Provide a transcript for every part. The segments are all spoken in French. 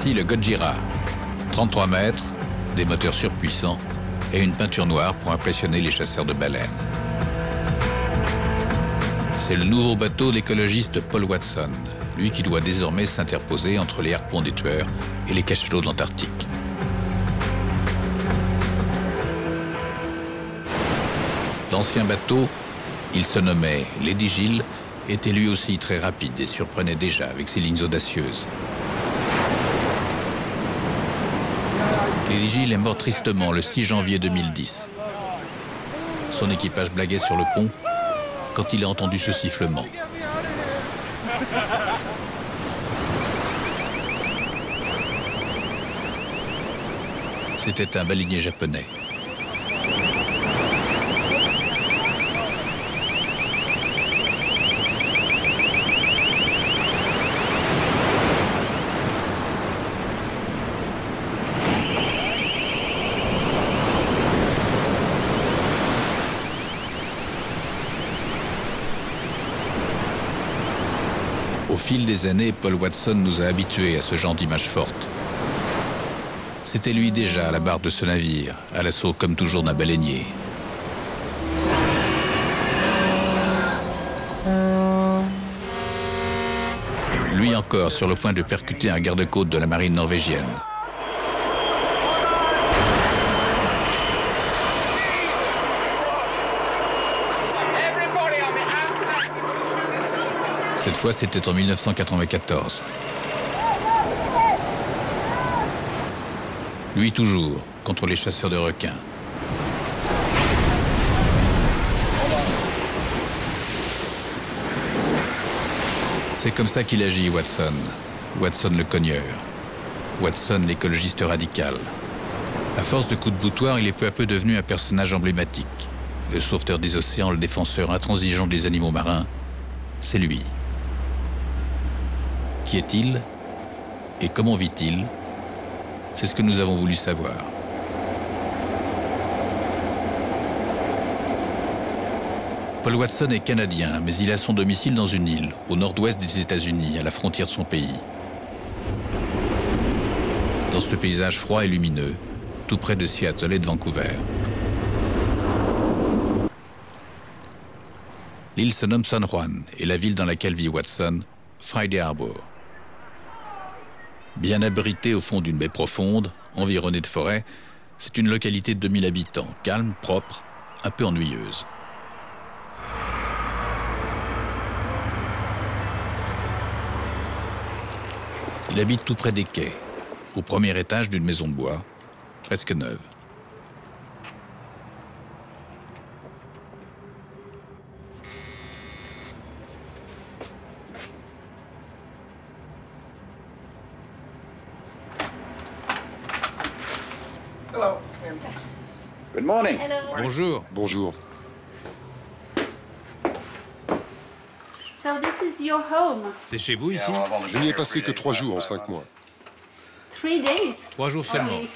Voici le Gojira. 33 mètres, des moteurs surpuissants et une peinture noire pour impressionner les chasseurs de baleines. C'est le nouveau bateau de l'écologiste Paul Watson, lui qui doit désormais s'interposer entre les harpons des tueurs et les cachalots de l'Antarctique. L'ancien bateau, il se nommait Lady Gill, était lui aussi très rapide et surprenait déjà avec ses lignes audacieuses. Lady Gill est mort tristement le 6 janvier 2010. Son équipage blaguait sur le pont quand il a entendu ce sifflement. C'était un baleinier japonais. Au fil des années, Paul Watson nous a habitués à ce genre d'image forte. C'était lui déjà à la barre de ce navire, à l'assaut comme toujours d'un baleinier. Lui encore sur le point de percuter un garde-côte de la marine norvégienne. Cette fois, c'était en 1994. Lui toujours, contre les chasseurs de requins. C'est comme ça qu'il agit, Watson. Watson le cogneur. Watson l'écologiste radical. À force de coups de boutoir, il est peu à peu devenu un personnage emblématique. Le sauveteur des océans, le défenseur intransigeant des animaux marins, c'est lui. Qui est-il et comment vit-il? C'est ce que nous avons voulu savoir. Paul Watson est canadien, mais il a son domicile dans une île, au nord-ouest des États-Unis, à la frontière de son pays. Dans ce paysage froid et lumineux, tout près de Seattle et de Vancouver. L'île se nomme San Juan et la ville dans laquelle vit Watson, Friday Harbor. Bien abritée au fond d'une baie profonde, environnée de forêts, c'est une localité de 2000 habitants, calme, propre, un peu ennuyeuse. Il habite tout près des quais, au premier étage d'une maison de bois, presque neuve. Good morning. Bonjour. Bonjour. So this is your home. C'est chez vous ici? Je n'y ai passé que 3 jours en 5 mois. 3 days. 3 jours seulement. Only.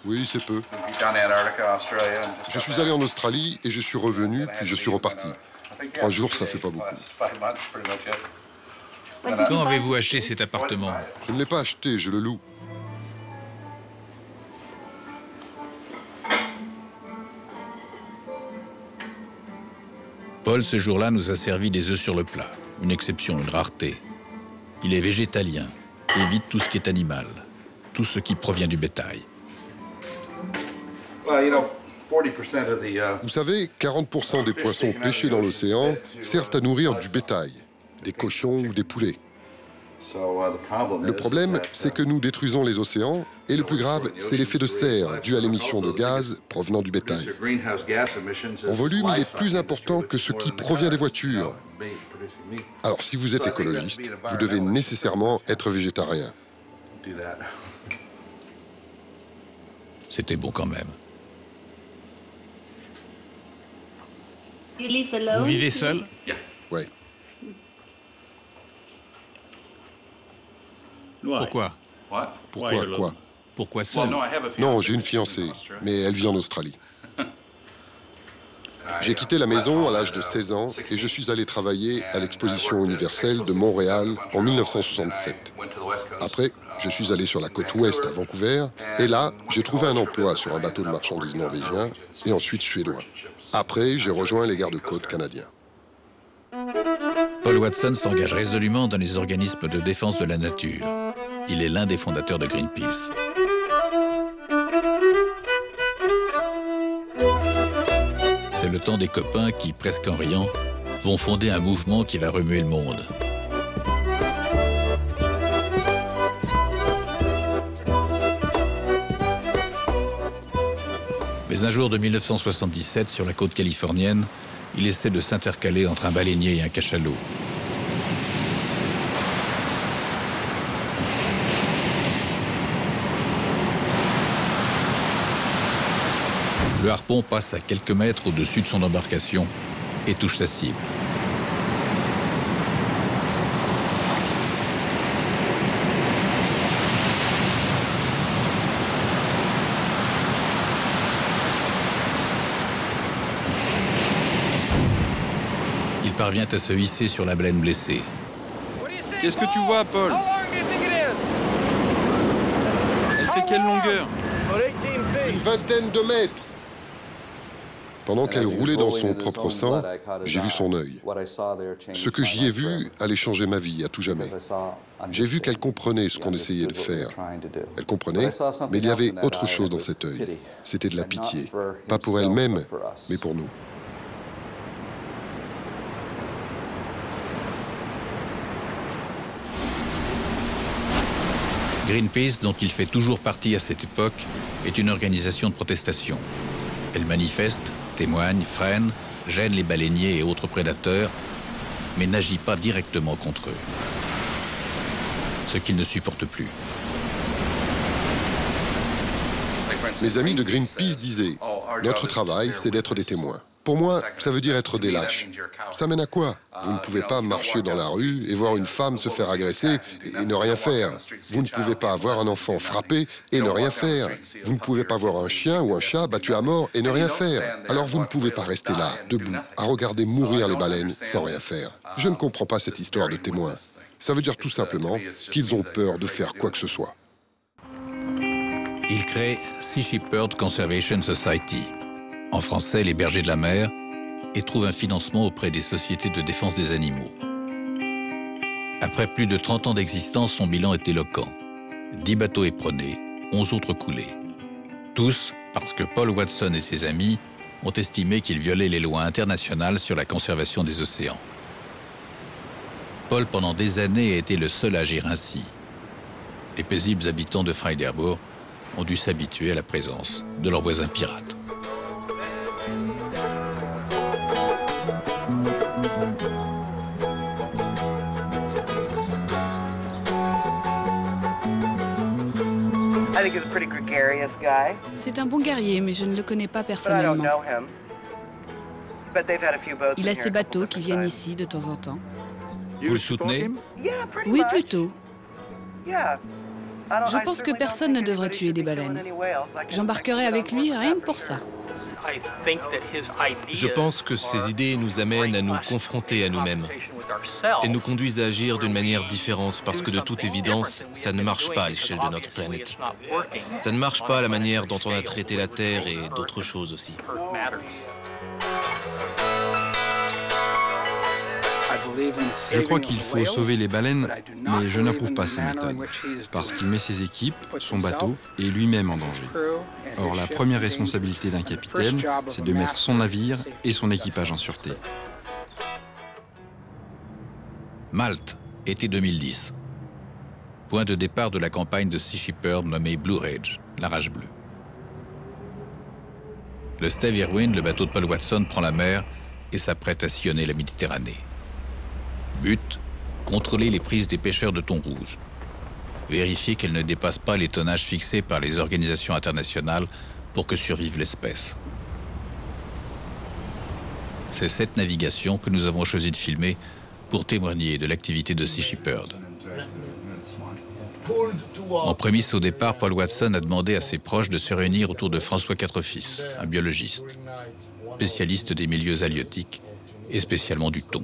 Oui, c'est peu. Je suis allé en Australie et je suis revenu, puis je suis reparti. 3 jours, ça fait pas beaucoup. What did you Quand buy? avez-vous acheté cet appartement? Je ne l'ai pas acheté, je le loue. Paul, ce jour-là, nous a servi des œufs sur le plat. Une exception, une rareté. Il est végétalien, évite tout ce qui est animal, tout ce qui provient du bétail. Vous savez, 40% des poissons pêchés dans l'océan servent à nourrir du bétail, des cochons ou des poulets. Le problème, c'est que nous détruisons les océans, et le plus grave, c'est l'effet de serre dû à l'émission de gaz provenant du bétail. En volume, il est plus important que ce qui provient des voitures. Alors, si vous êtes écologiste, vous devez nécessairement être végétarien. C'était bon quand même. You live alone? Vous vivez seul? Ouais. Pourquoi? Pourquoi? Quoi? Pourquoi seul? Non, j'ai une fiancée, mais elle vit en Australie. J'ai quitté la maison à l'âge de 16 ans et je suis allé travailler à l'exposition universelle de Montréal en 1967. Après, je suis allé sur la côte ouest à Vancouver et là, j'ai trouvé un emploi sur un bateau de marchandises norvégien et ensuite suédois. Après, j'ai rejoint les gardes-côtes canadiens. Paul Watson s'engage résolument dans les organismes de défense de la nature. Il est l'un des fondateurs de Greenpeace. C'est le temps des copains qui, presque en riant, vont fonder un mouvement qui va remuer le monde. Mais un jour de 1977, sur la côte californienne, il essaie de s'intercaler entre un baleinier et un cachalot. Le harpon passe à quelques mètres au-dessus de son embarcation et touche sa cible. Il parvient à se hisser sur la baleine blessée. Qu'est-ce que tu vois, Paul? Elle fait quelle longueur? Une vingtaine de mètres. Pendant qu'elle roulait dans son propre sang, j'ai vu son œil. Ce que j'y ai vu allait changer ma vie à tout jamais. J'ai vu qu'elle comprenait ce qu'on essayait de faire. Elle comprenait, mais il y avait autre chose dans cet œil. C'était de la pitié, pas pour elle-même, mais pour nous. Greenpeace, dont il fait toujours partie à cette époque, est une organisation de protestation. Elle manifeste, témoigne, freine, gêne les baleiniers et autres prédateurs, mais n'agit pas directement contre eux. Ce qu'ils ne supportent plus. Mes amis de Greenpeace disaient « Notre travail, c'est d'être des témoins ». Pour moi, ça veut dire être des lâches. Ça mène à quoi? Vous ne pouvez pas marcher dans la rue et voir une femme se faire agresser et ne rien faire. Vous ne pouvez pas voir un enfant frappé et ne rien faire. Vous ne pouvez pas voir un chien ou un chat battu à mort et ne rien faire. Alors vous ne pouvez pas rester là, debout, à regarder mourir les baleines sans rien faire. Je ne comprends pas cette histoire de témoins. Ça veut dire tout simplement qu'ils ont peur de faire quoi que ce soit. Il crée Sea Shepherd Conservation Society, en français les bergers de la mer, et trouve un financement auprès des sociétés de défense des animaux. Après plus de 30 ans d'existence, son bilan est éloquent. 10 bateaux éperonnés, 11 autres coulés. Tous parce que Paul Watson et ses amis ont estimé qu'il violait les lois internationales sur la conservation des océans. Paul, pendant des années, a été le seul à agir ainsi. Les paisibles habitants de Friday Harbor ont dû s'habituer à la présence de leurs voisins pirates. C'est un bon guerrier, mais je ne le connais pas personnellement. Il a ses bateaux qui viennent ici de temps en temps. Vous le soutenez? Oui, plutôt. Je pense que personne ne devrait tuer des baleines. J'embarquerai avec lui rien que pour ça. Je pense que ces idées nous amènent à nous confronter à nous-mêmes et nous conduisent à agir d'une manière différente parce que de toute évidence, ça ne marche pas à l'échelle de notre planète. Ça ne marche pas à la manière dont on a traité la Terre et d'autres choses aussi. Je crois qu'il faut sauver les baleines, mais je n'approuve pas ces méthodes, parce qu'il met ses équipes, son bateau et lui-même en danger. Or, la première responsabilité d'un capitaine, c'est de mettre son navire et son équipage en sûreté. Malte, été 2010. Point de départ de la campagne de Sea Shepherd nommée Blue Ridge, la rage bleue. Le Stave Irwin, le bateau de Paul Watson, prend la mer et s'apprête à sillonner la Méditerranée. But, contrôler les prises des pêcheurs de thon rouge. Vérifier qu'elles ne dépassent pas les tonnages fixés par les organisations internationales pour que survive l'espèce. C'est cette navigation que nous avons choisi de filmer pour témoigner de l'activité de Sea Shepherd. En prémisse au départ, Paul Watson a demandé à ses proches de se réunir autour de François Quatrefils, un biologiste. spécialistes des milieux halieutiques, et spécialement du thon.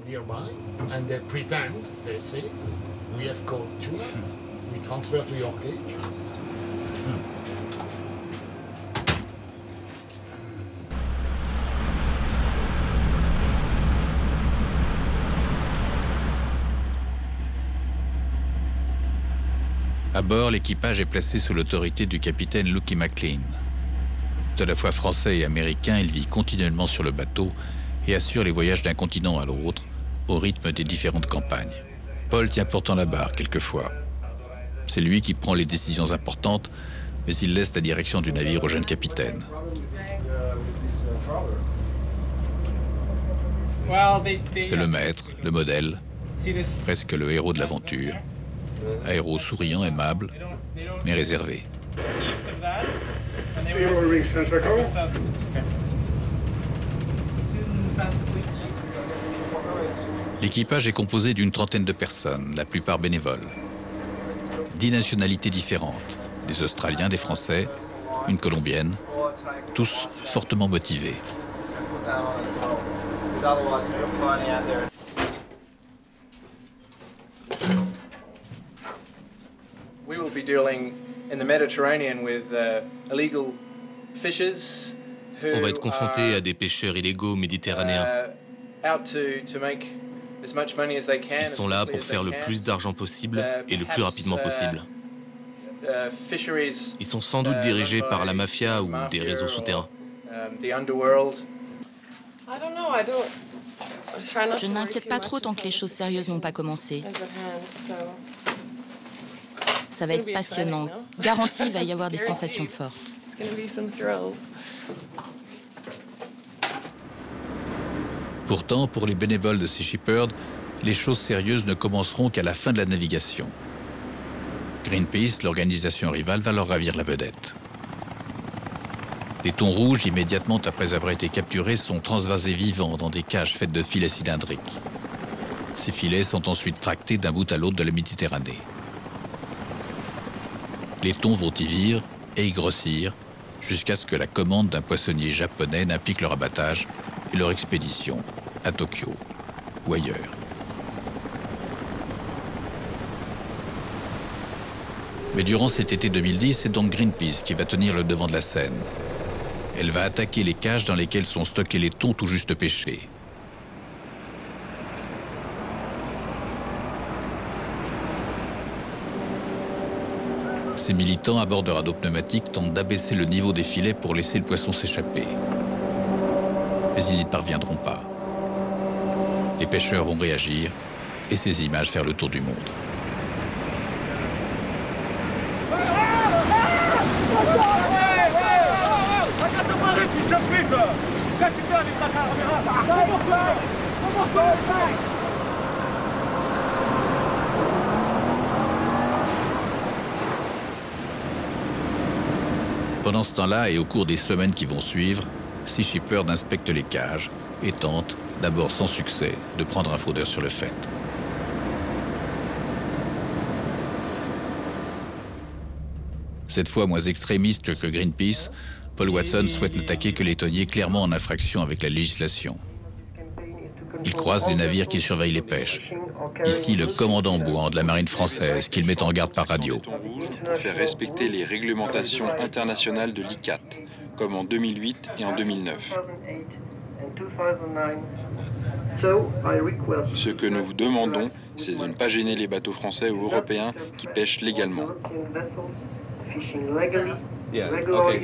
À bord, l'équipage est placé sous l'autorité du capitaine Lucky McLean. Tout à la fois français et américain, il vit continuellement sur le bateau et assure les voyages d'un continent à l'autre au rythme des différentes campagnes. Paul tient pourtant la barre quelquefois. C'est lui qui prend les décisions importantes, mais il laisse la direction du navire au jeune capitaine. C'est le maître, le modèle, presque le héros de l'aventure. Un héros souriant, aimable, mais réservé. L'équipage est composé d'une trentaine de personnes, la plupart bénévoles. 10 nationalités différentes, des Australiens, des Français, une Colombienne, tous fortement motivés. We will be dealing in the Mediterranean with illegal fishers who On va être confronté à des pêcheurs illégaux méditerranéens. Out to make as much money as they can. Ils sont là pour faire le plus d'argent possible et le plus rapidement possible. Ils sont sans doute dirigés par la mafia ou des réseaux souterrains. Je ne m'inquiète pas trop tant que les choses sérieuses n'ont pas commencé. Ça va être passionnant. Garanti, il va y avoir des sensations fortes. Pourtant, pour les bénévoles de Sea Shepherd, les choses sérieuses ne commenceront qu'à la fin de la navigation. Greenpeace, l'organisation rivale, va leur ravir la vedette. Les thons rouges, immédiatement après avoir été capturés, sont transvasés vivants dans des cages faites de filets cylindriques. Ces filets sont ensuite tractés d'un bout à l'autre de la Méditerranée. Les thons vont y vivre et y grossir jusqu'à ce que la commande d'un poissonnier japonais n'implique leur abattage et leur expédition à Tokyo ou ailleurs. Mais durant cet été 2010, c'est donc Greenpeace qui va tenir le devant de la scène. Elle va attaquer les cages dans lesquelles sont stockés les thons tout juste pêchés. Ces militants à bord de radeaux pneumatiques tentent d'abaisser le niveau des filets pour laisser le poisson s'échapper. Mais ils n'y parviendront pas. Les pêcheurs vont réagir et ces images faire le tour du monde. Pendant ce temps-là, et au cours des semaines qui vont suivre, Sea Shepherd inspecte les cages et tente, d'abord sans succès, de prendre un fraudeur sur le fait. Cette fois moins extrémiste que Greenpeace, Paul Watson souhaite n'attaquer que les thoniers clairement en infraction avec la législation. Il croise les navires qui surveillent les pêches. Ici, le commandant Bouhan de la marine française, qu'il met en garde par radio. Faire respecter les réglementations internationales de l'ICCAT, comme en 2008 et en 2009. Ce que nous vous demandons, c'est de ne pas gêner les bateaux français ou européens qui pêchent légalement.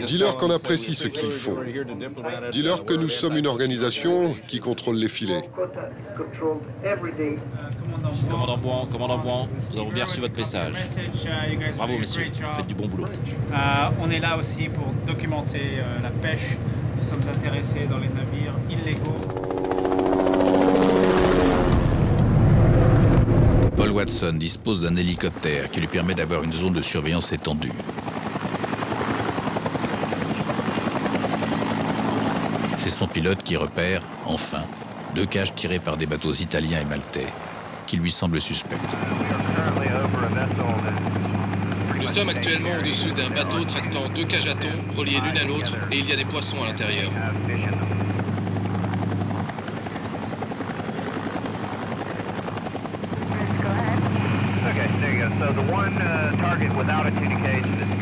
Dis-leur qu'on apprécie ce qu'ils font. Dis-leur que nous sommes une organisation qui contrôle les filets. Commandant Bouhan, nous avons bien reçu votre message. Bravo, messieurs, vous faites du bon boulot. On est là aussi pour documenter la pêche. Nous sommes intéressés dans les navires illégaux. Paul Watson dispose d'un hélicoptère qui lui permet d'avoir une zone de surveillance étendue. C'est son pilote qui repère, enfin, 2 cages tirées par des bateaux italiens et maltais, qui lui semblent suspectes. Nous sommes actuellement au-dessus d'un bateau tractant 2 cages à thon reliées l'une à l'autre et il y a des poissons à l'intérieur.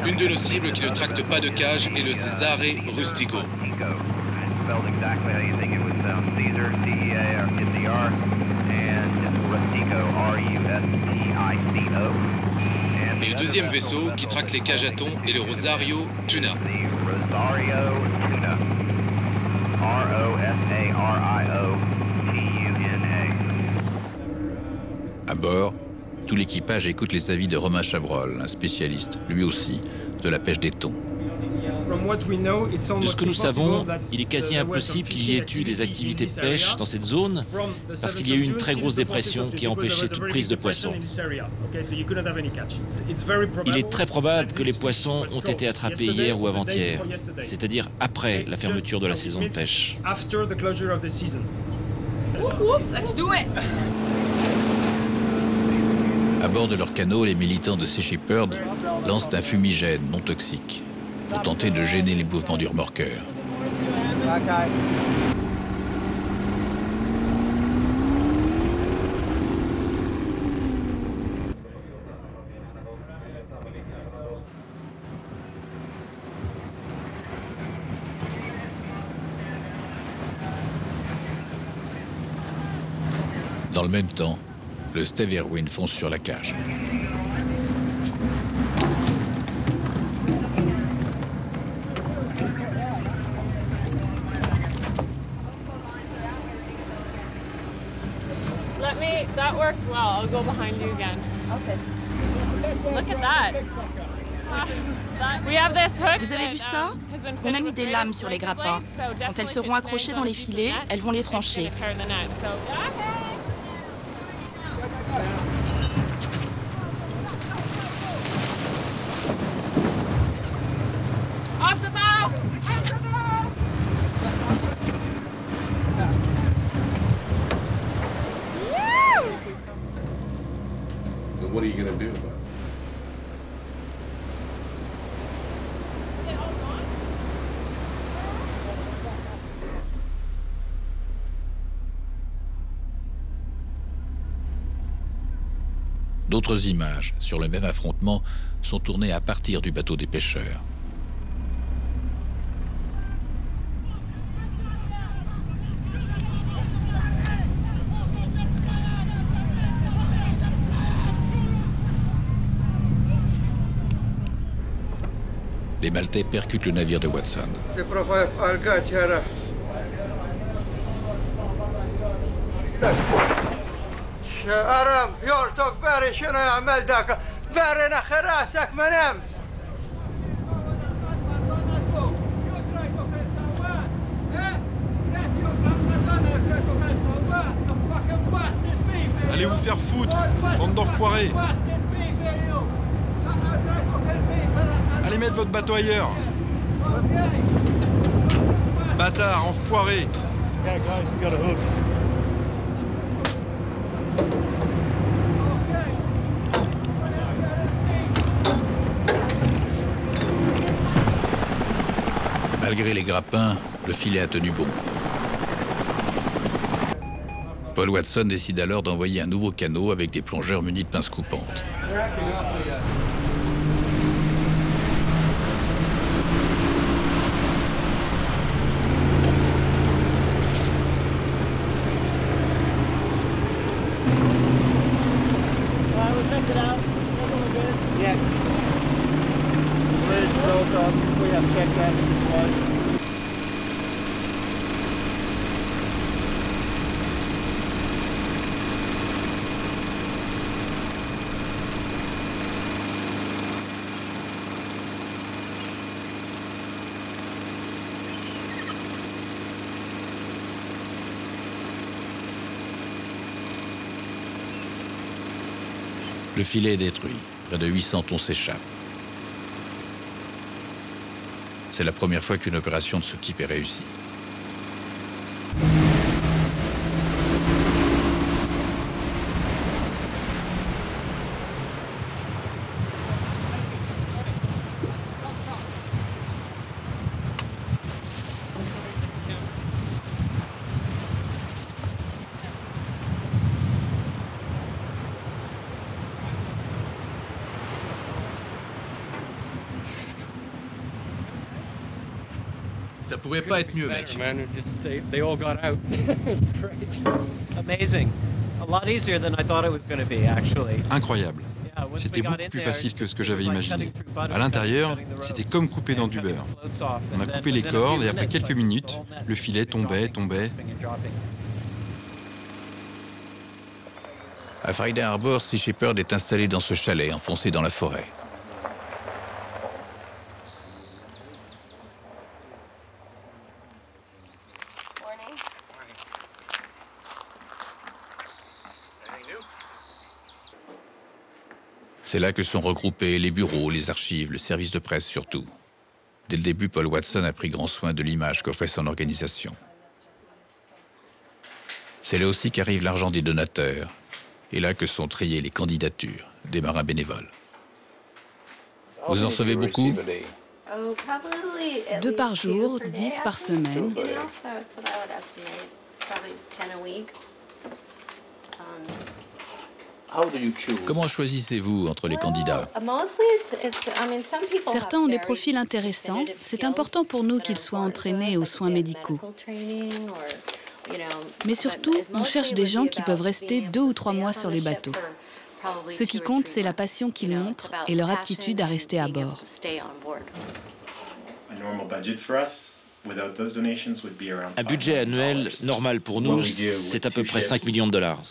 Une de nos cibles qui ne tracte pas de cage est le Cesare Rustico. Et le deuxième vaisseau qui traque les cages à thon est le Rosario Tuna. À bord, tout l'équipage écoute les avis de Romain Chabrol, un spécialiste, lui aussi, de la pêche des thons. De ce que nous savons, il est quasi impossible qu'il y ait eu des activités de pêche dans cette zone parce qu'il y a eu une très grosse dépression qui a empêché toute prise de poissons. Il est très probable que les poissons ont été attrapés hier ou avant-hier, c'est-à-dire après la fermeture de la saison de pêche. À bord de leur canot, les militants de Sea Shepherd lancent un fumigène non toxique pour tenter de gêner les mouvements du remorqueur. Dans le même temps, le Stave Irwin fonce sur la cage. That worked well. I'll go behind you again. Okay. Look at that. We have this hook. Vous avez vu ça? On a mis des lames sur les grappins. Quand elles seront accrochées dans les filets, elles vont les trancher. Off the bow! Off the bow! What are you going to do about it? D'autres images sur le même affrontement sont tournées à partir du bateau des pêcheurs. Les Maltais percutent le navire de Watson. Allez vous faire foutre, bande d'enfoirés. Allez mettre votre bateau ailleurs. Bâtard, enfoiré. Malgré les grappins, le filet a tenu bon. Paul Watson décide alors d'envoyer un nouveau canot avec des plongeurs munis de pinces coupantes. Le filet est détruit. Près de 800 thons s'échappent. C'est la première fois qu'une opération de ce type est réussie. Ça pouvait pas être mieux, mec. Incroyable. C'était beaucoup plus facile que ce que j'avais imaginé. À l'intérieur, c'était comme couper dans du beurre. On a coupé les cordes et après quelques minutes, le filet tombait. À Friday Harbor, Sea Shepherd est installé dans ce chalet enfoncé dans la forêt. C'est là que sont regroupés les bureaux, les archives, le service de presse surtout. Dès le début, Paul Watson a pris grand soin de l'image qu'offrait son organisation. C'est là aussi qu'arrive l'argent des donateurs, et là que sont triées les candidatures des marins bénévoles. Vous en recevez beaucoup? 2 par jour, 10 par semaine. Comment choisissez-vous entre les candidats? Certains ont des profils intéressants. C'est important pour nous qu'ils soient entraînés aux soins médicaux. Mais surtout, on cherche des gens qui peuvent rester 2 ou 3 mois sur les bateaux. Ce qui compte, c'est la passion qu'ils montrent et leur aptitude à rester à bord. Un budget annuel normal pour nous, c'est à peu près 5 millions de dollars.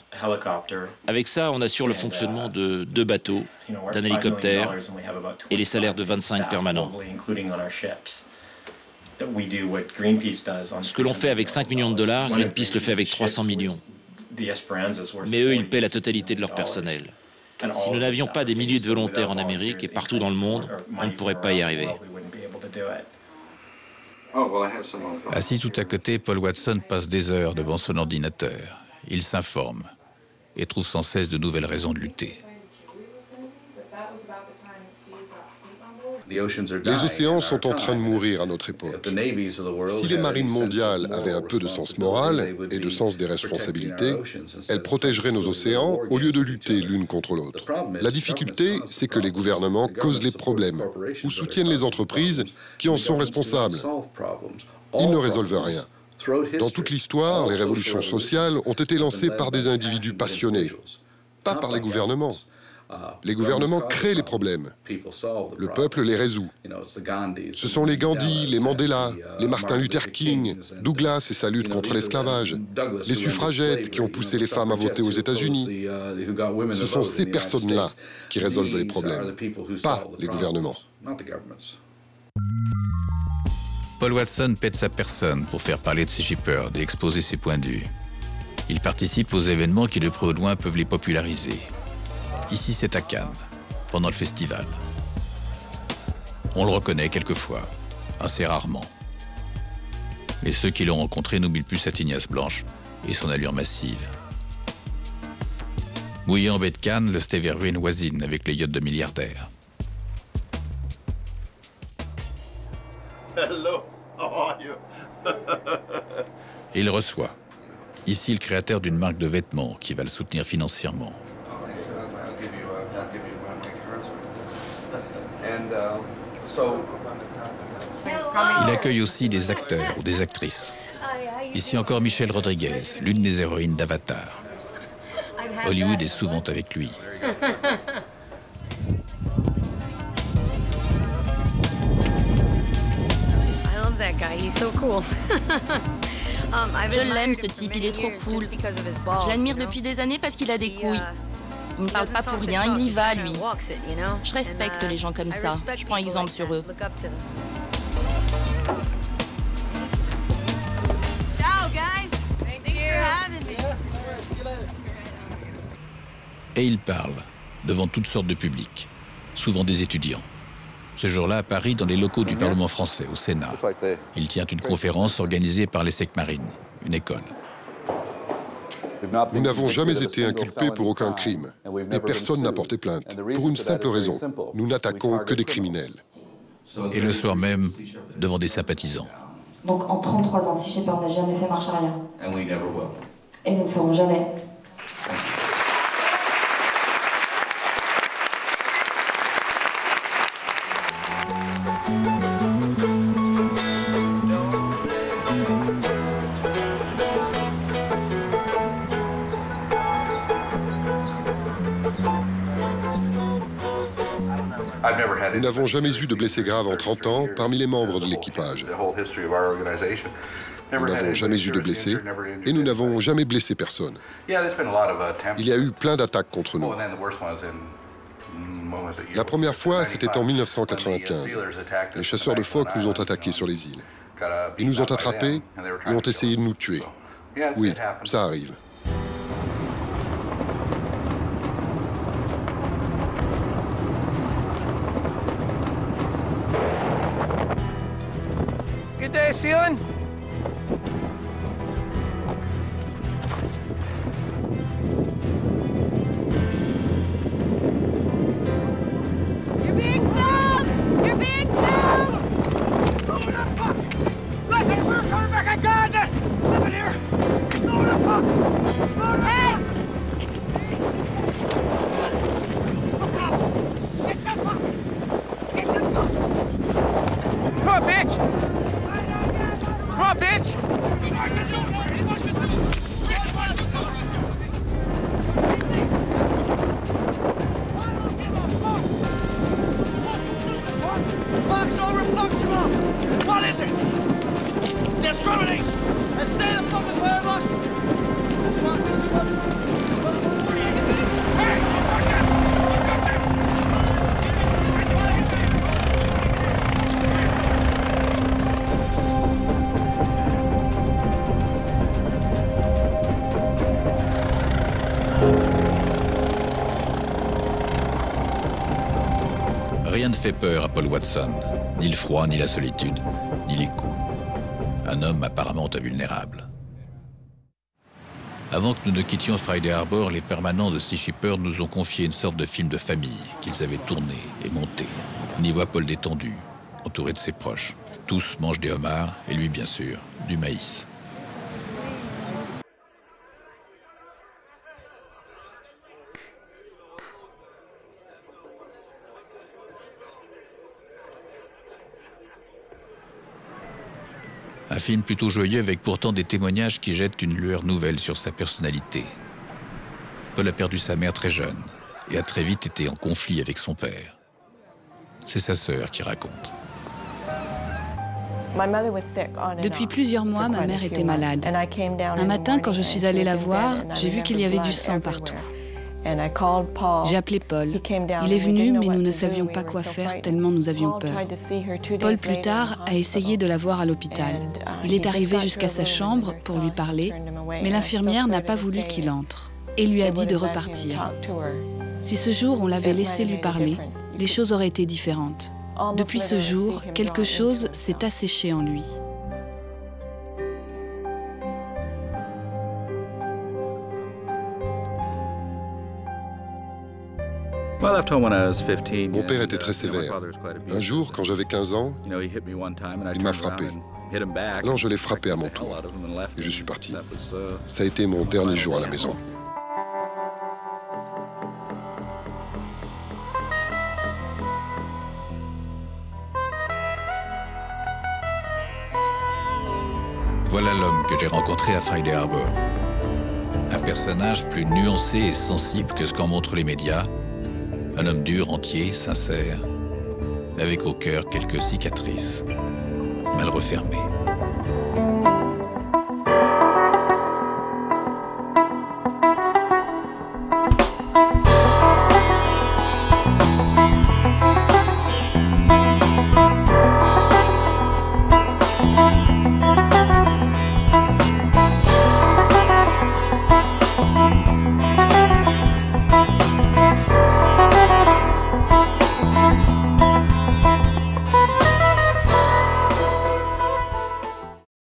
Avec ça, on assure le fonctionnement de 2 bateaux, d'un hélicoptère et les salaires de 25 permanents. Ce que l'on fait avec 5 millions de dollars, Greenpeace le fait avec 300 millions. Mais eux, ils paient la totalité de leur personnel. Si nous n'avions pas des milliers de volontaires en Amérique et partout dans le monde, on ne pourrait pas y arriver. Assis tout à côté, Paul Watson passe des heures devant son ordinateur. Il s'informe et trouve sans cesse de nouvelles raisons de lutter. Les océans sont en train de mourir à notre époque. Si les marines mondiales avaient un peu de sens moral et de sens des responsabilités, elles protégeraient nos océans au lieu de lutter l'une contre l'autre. La difficulté, c'est que les gouvernements causent les problèmes ou soutiennent les entreprises qui en sont responsables. Ils ne résolvent rien. Dans toute l'histoire, les révolutions sociales ont été lancées par des individus passionnés, pas par les gouvernements. Les gouvernements créent les problèmes. Le peuple les résout. Ce sont les Gandhi, les Mandela, les Martin Luther King, Douglas et sa lutte contre l'esclavage, les suffragettes qui ont poussé les femmes à voter aux États-Unis. Ce sont ces personnes-là qui résolvent les problèmes, pas les gouvernements. Paul Watson pète sa personne pour faire parler de Sea Shepherd et exposer ses points de vue. Il participe aux événements qui de près ou de loin peuvent les populariser. Ici, c'est à Cannes, pendant le festival. On le reconnaît quelquefois, assez rarement. Mais ceux qui l'ont rencontré n'oublient plus sa tignasse blanche et son allure massive. Mouillé en baie de Cannes, le Steve Irwin voisine avec les yachts de milliardaires. Hello, how are you? Et il reçoit. Ici, le créateur d'une marque de vêtements qui va le soutenir financièrement. Il accueille aussi des acteurs ou des actrices. Ici encore Michelle Rodriguez, l'une des héroïnes d'Avatar. Hollywood est souvent avec lui. Je l'aime, ce type, il est trop cool. Je l'admire depuis des années parce qu'il a des couilles. Il ne parle pas pour rien, il y va, lui. Je respecte les gens comme ça. Je prends exemple sur eux. Et il parle, devant toutes sortes de publics, souvent des étudiants. Ce jour-là, à Paris, dans les locaux du Parlement français, au Sénat, il tient une conférence organisée par l'ESSEC Marine, une école. Nous n'avons jamais été inculpés pour aucun crime, et personne n'a porté plainte, pour une simple raison. Nous n'attaquons que des criminels. Et le soir même, devant des sympathisants. Donc en 33 ans, Sea Shepherd n'a jamais fait marche arrière. Et nous ne le ferons jamais. Nous n'avons jamais eu de blessés graves en 30 ans parmi les membres de l'équipage. Nous n'avons jamais eu de blessés et nous n'avons jamais blessé personne. Il y a eu plein d'attaques contre nous. La première fois, c'était en 1995. Les chasseurs de phoques nous ont attaqués sur les îles. Ils nous ont attrapés et ont essayé de nous tuer. Oui, ça arrive. Good day, Sealand. You're being filmed! You're being filmed! Move the fuck! Listen, we're coming back at God! Live in here! Move the fuck! Move the Hey! Get the fuck! Get the fuck! Come on, bitch! Come on, bitch! Box over, box you up! What is it? Discriminate! And stay the fucking way of us! Hey! Rien ne fait peur à Paul Watson, ni le froid, ni la solitude, ni les coups. Un homme apparemment invulnérable. Avant que nous ne quittions Friday Harbor, les permanents de Sea Shepherd nous ont confié une sorte de film de famille qu'ils avaient tourné et monté. On y voit Paul détendu, entouré de ses proches. Tous mangent des homards, et lui bien sûr, du maïs. Un film plutôt joyeux avec pourtant des témoignages qui jettent une lueur nouvelle sur sa personnalité. Paul a perdu sa mère très jeune et a très vite été en conflit avec son père. C'est sa sœur qui raconte. Depuis plusieurs mois, ma mère était malade. Un matin, quand je suis allée la voir, j'ai vu qu'il y avait du sang partout. J'ai appelé Paul. Il est venu, mais nous ne savions pas quoi faire tellement nous avions peur. Paul, plus tard, a essayé de la voir à l'hôpital. Il est arrivé jusqu'à sa chambre pour lui parler, mais l'infirmière n'a pas voulu qu'il entre et lui a dit de repartir. Si ce jour on l'avait laissé lui parler, les choses auraient été différentes. Depuis ce jour, quelque chose s'est asséché en lui. Mon père était très sévère. Un jour, quand j'avais 15 ans, il m'a frappé. Alors je l'ai frappé à mon tour et je suis parti. Ça a été mon dernier jour à la maison. Voilà l'homme que j'ai rencontré à Friday Harbor. Un personnage plus nuancé et sensible que ce qu'en montrent les médias. Un homme dur, entier, sincère, avec au cœur quelques cicatrices, mal refermées.